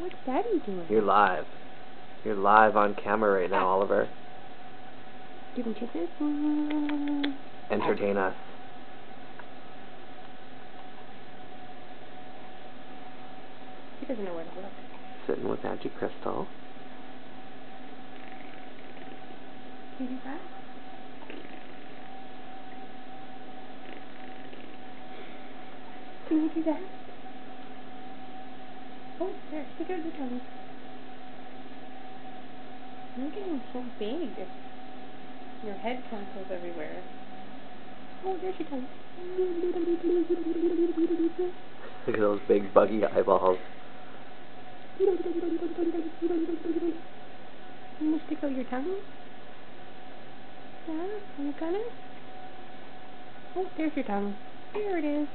What's Daddy doing? You're live. You're live on camera right now, Oliver. Give him kisses. Entertain us. He doesn't know where to look. Sitting with Auntie Crystal. Can you do that? Can you do that? Oh, there, stick out your tongue. You're getting so big. Your head tonsils everywhere. Oh, there's your tongue. Look at those big buggy eyeballs. You want to stick out your tongue? Yeah, you got it? Oh, there's your tongue. There it is.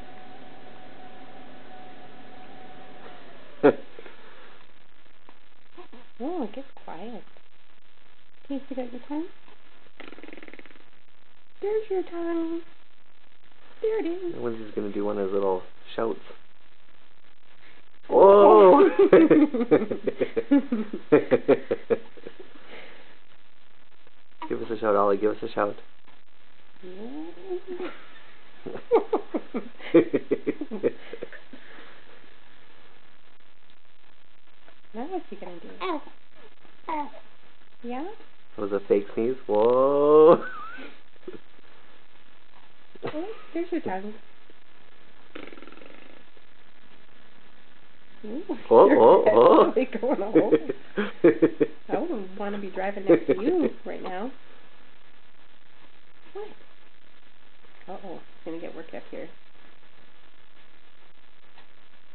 Oh, it gets quiet. Can you stick out your tongue? There's your tongue. There it is. When's he's going to do one of his little shouts? Whoa! Give us a shout, Ollie. Give us a shout. Now what's he gonna do? Yeah? That was a fake sneeze. Whoa! Oh, there's your tongue. Ooh, Oh. really going all over. I wouldn't want to be driving next to you right now. What? Uh-oh, it's going to get worked up here.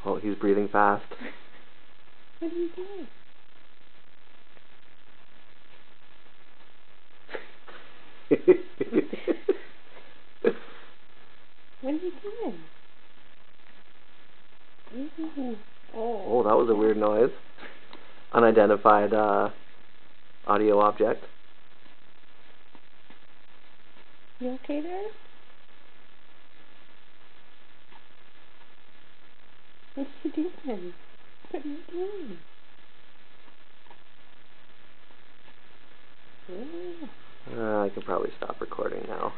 Oh, he's breathing fast. What are you doing? What are you doing? Ooh. Oh, that was a weird noise. Unidentified audio object. You okay there? What are you doing? What are you doing? Ooh. I can probably stop recording now.